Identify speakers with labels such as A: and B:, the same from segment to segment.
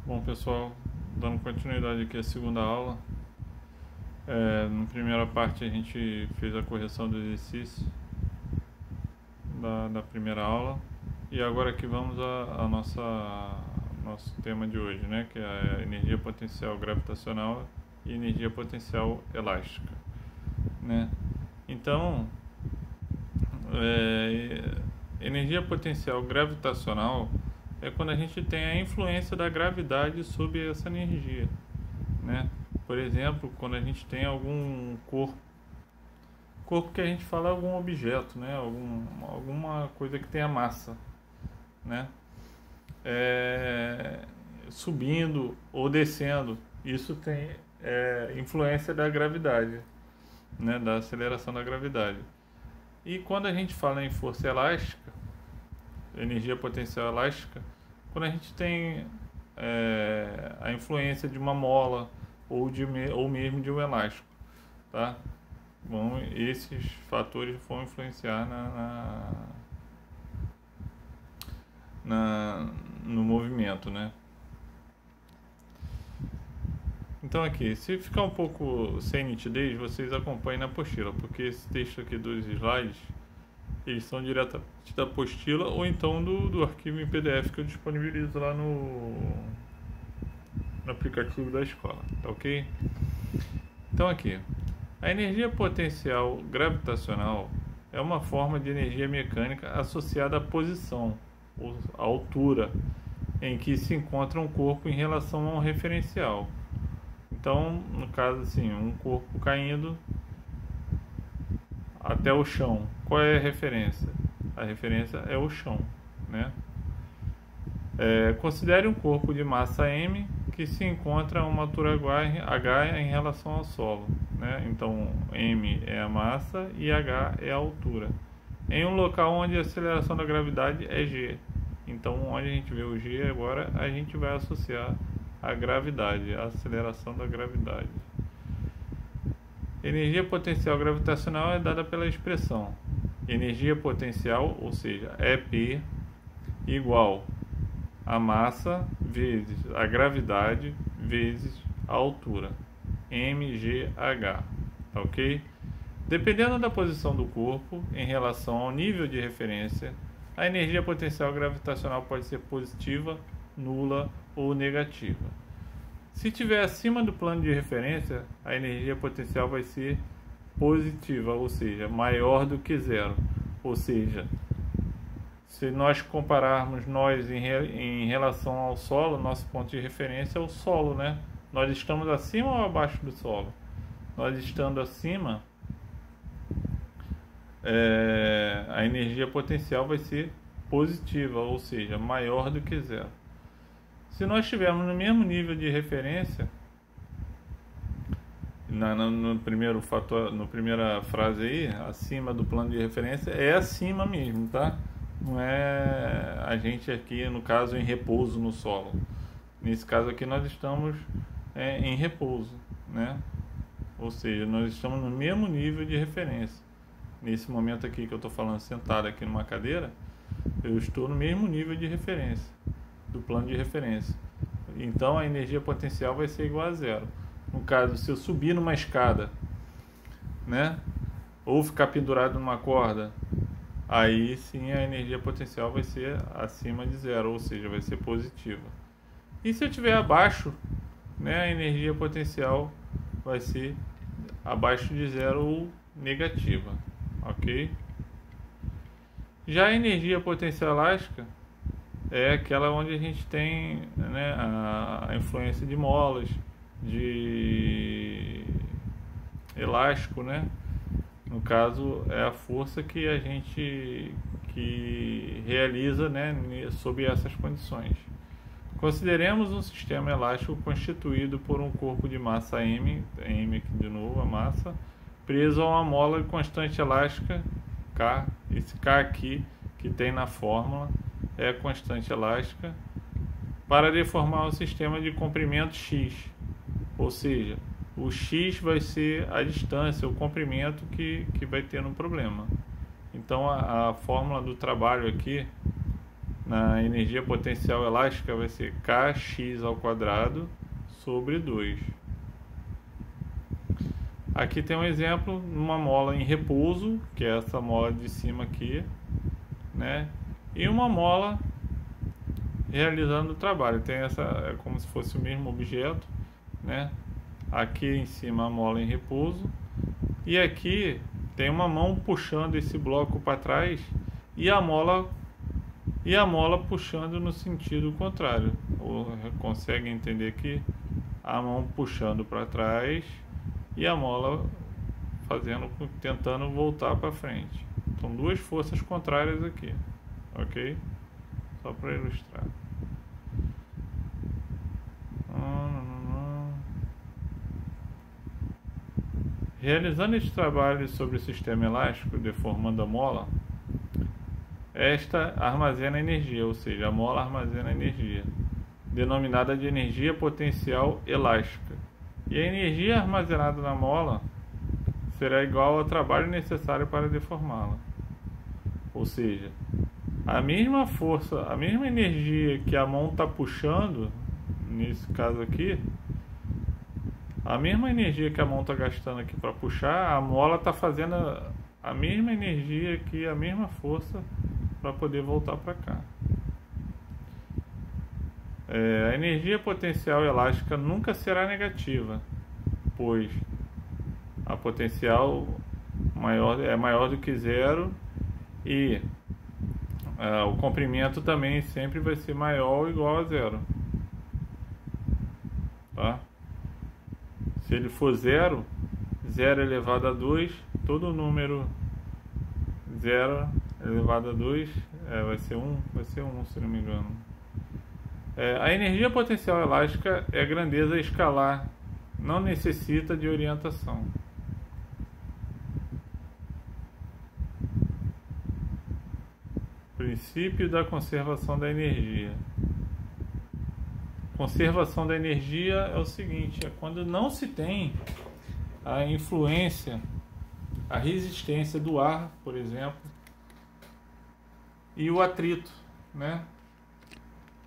A: Bom, pessoal, dando continuidade aqui à segunda aula. Na primeira parte a gente fez a correção do exercício da primeira aula. E agora aqui vamos a nosso tema de hoje, né? Que é a energia potencial gravitacional e energia potencial elástica, né? Então, energia potencial gravitacional é quando a gente tem a influência da gravidade sobre essa energia, né? Por exemplo, quando a gente tem algum corpo que a gente fala algum objeto, né? Alguma coisa que tenha massa, né? Subindo ou descendo, isso tem influência da gravidade, né? Da aceleração da gravidade. E quando a gente fala em força elástica, energia potencial elástica, quando a gente tem a influência de uma mola ou mesmo de um elástico, tá? Bom, esses fatores vão influenciar no movimento, né? Então aqui, se ficar um pouco sem nitidez, vocês acompanhem na apostila, porque esse texto aqui dos slides, eles são diretamente da apostila ou então do arquivo em PDF que eu disponibilizo lá no aplicativo da escola, tá ok? Então aqui, a energia potencial gravitacional é uma forma de energia mecânica associada à posição, ou à altura, em que se encontra um corpo em relação a um referencial. Então, no caso assim, um corpo caindo até o chão. Qual é a referência? A referência é o chão, né? Considere um corpo de massa m que se encontra a uma altura h em relação ao solo, né? Então, m é a massa e h é a altura. Em um local onde a aceleração da gravidade é g. Então, onde a gente vê o g agora, a gente vai associar a gravidade, a aceleração da gravidade. Energia potencial gravitacional é dada pela expressão energia potencial, ou seja, EP, igual a massa vezes a gravidade vezes a altura, mgh, tá ok? Dependendo da posição do corpo em relação ao nível de referência, a energia potencial gravitacional pode ser positiva, nula ou negativa. Se estiver acima do plano de referência, a energia potencial vai ser positiva, ou seja, maior do que zero. Ou seja, se nós compararmos nós em relação ao solo, nosso ponto de referência é o solo, né? Nós estamos acima ou abaixo do solo? Nós estando acima, a energia potencial vai ser positiva, ou seja, maior do que zero. Se nós estivermos no mesmo nível de referência, no primeiro fator, na primeira frase aí, acima do plano de referência, é acima mesmo, tá? Não é a gente aqui, no caso, em repouso no solo. Nesse caso aqui nós estamos em repouso, né? Ou seja, nós estamos no mesmo nível de referência. Nesse momento aqui que eu estou falando sentado aqui numa cadeira, eu estou no mesmo nível de referência do plano de referência. Então a energia potencial vai ser igual a zero. No caso, se eu subir numa escada, né, ou ficar pendurado numa corda, aí sim a energia potencial vai ser acima de zero, ou seja, vai ser positiva. E se eu estiver abaixo, né, a energia potencial vai ser abaixo de zero ou negativa, ok? Já a energia potencial elástica é aquela onde a gente tem, né, a influência de molas, de elástico, né? No caso, é a força que a gente realiza, né, sob essas condições. Consideremos um sistema elástico constituído por um corpo de massa m aqui de novo, a massa, preso a uma mola constante elástica, K. Esse K aqui que tem na fórmula é a constante elástica, para deformar um sistema de comprimento x, ou seja, o x vai ser a distância, o comprimento que vai ter no problema. Então a fórmula do trabalho aqui na energia potencial elástica vai ser kx² sobre 2. Aqui tem um exemplo, uma mola em repouso, que é essa mola de cima aqui, né? E uma mola realizando o trabalho. Tem essa, é como se fosse o mesmo objeto, né? Aqui em cima a mola em repouso, e aqui tem uma mão puxando esse bloco para trás e a mola puxando no sentido contrário. Consegue entender que a mão puxando para trás e a mola tentando voltar para frente. São duas forças contrárias aqui, ok? Só para ilustrar. Realizando este trabalho sobre o sistema elástico, deformando a mola, esta armazena energia, ou seja, a mola armazena energia, denominada de energia potencial elástica. E a energia armazenada na mola será igual ao trabalho necessário para deformá-la. Ou seja, a mesma força, a mesma energia que a mão está puxando, nesse caso aqui, a mesma energia que a mão está gastando aqui para puxar, a mola está fazendo a mesma energia aqui, a mesma força para poder voltar para cá. A energia potencial elástica nunca será negativa, pois a potencial é maior do que zero e o comprimento também sempre vai ser maior ou igual a zero. Tá? Se ele for zero, 0 elevado a 2, todo número 0 elevado a 2 vai ser 1, se não me engano. A energia potencial elástica é grandeza escalar, não necessita de orientação. Princípio da conservação da energia. Conservação da energia é o seguinte, é quando não se tem a influência, a resistência do ar, por exemplo, e o atrito, né?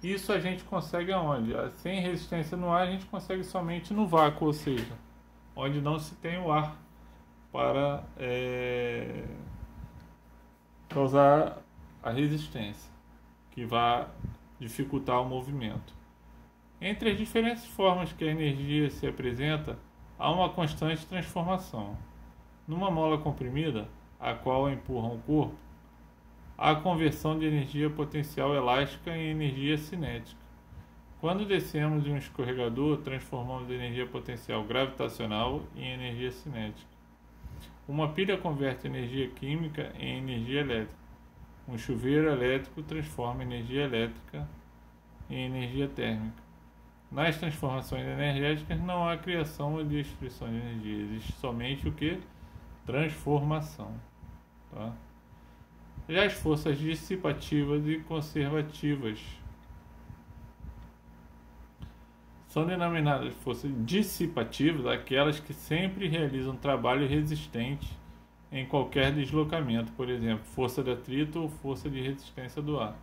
A: Isso a gente consegue aonde? Sem resistência no ar a gente consegue somente no vácuo, ou seja, onde não se tem o ar para causar a resistência, que vai dificultar o movimento. Entre as diferentes formas que a energia se apresenta, há uma constante transformação. Numa mola comprimida, a qual empurra o corpo, há a conversão de energia potencial elástica em energia cinética. Quando descemos de um escorregador, transformamos a energia potencial gravitacional em energia cinética. Uma pilha converte energia química em energia elétrica. Um chuveiro elétrico transforma energia elétrica em energia térmica. Nas transformações energéticas não há criação ou destruição de energia, existe somente o que? Transformação. Tá? Já as forças dissipativas e conservativas são denominadas forças dissipativas aquelas que sempre realizam trabalho resistente em qualquer deslocamento, por exemplo, força de atrito ou força de resistência do ar.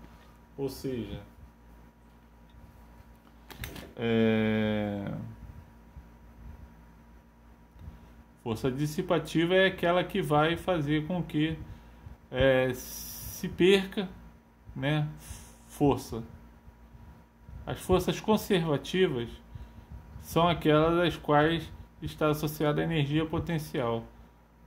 A: Ou seja, força dissipativa é aquela que vai fazer com que se perca, né, força. As forças conservativas são aquelas às quais está associada a energia potencial,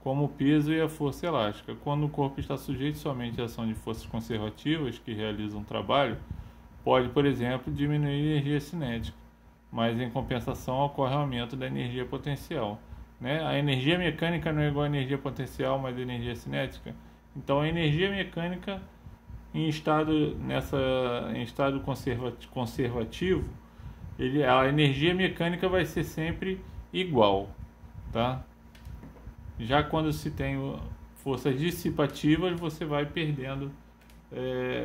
A: como o peso e a força elástica. Quando o corpo está sujeito somente à ação de forças conservativas que realizam um trabalho, pode, por exemplo, diminuir a energia cinética, mas em compensação ocorre o aumento da energia potencial. Né? A energia mecânica não é igual à energia potencial, mas a energia cinética. Então a energia mecânica em estado conservativo, a energia mecânica vai ser sempre igual. Tá? Já quando se tem forças dissipativas, você vai perdendo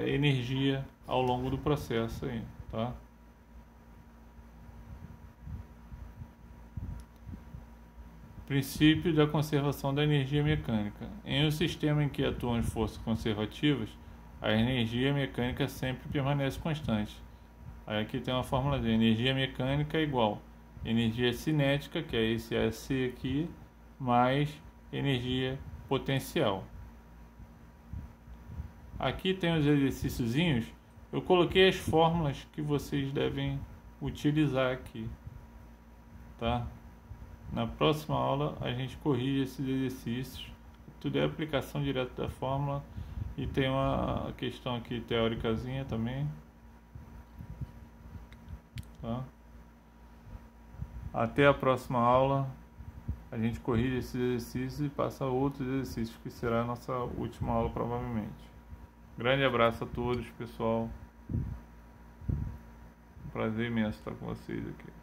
A: energia ao longo do processo aí, tá? Princípio da conservação da energia mecânica. Em um sistema em que atuam as forças conservativas, a energia mecânica sempre permanece constante. Aí aqui tem uma fórmula de energia mecânica igual energia cinética, que é esse AC aqui, mais energia potencial. Aqui tem os exercíciozinhos. Eu coloquei as fórmulas que vocês devem utilizar aqui, tá? Na próxima aula a gente corrige esses exercícios. Tudo é aplicação direta da fórmula. E tem uma questão aqui teóricazinha também, tá? Até a próxima aula. A gente corrige esses exercícios e passa a outros exercícios, que será a nossa última aula provavelmente. Grande abraço a todos, pessoal. Um prazer imenso estar com vocês aqui.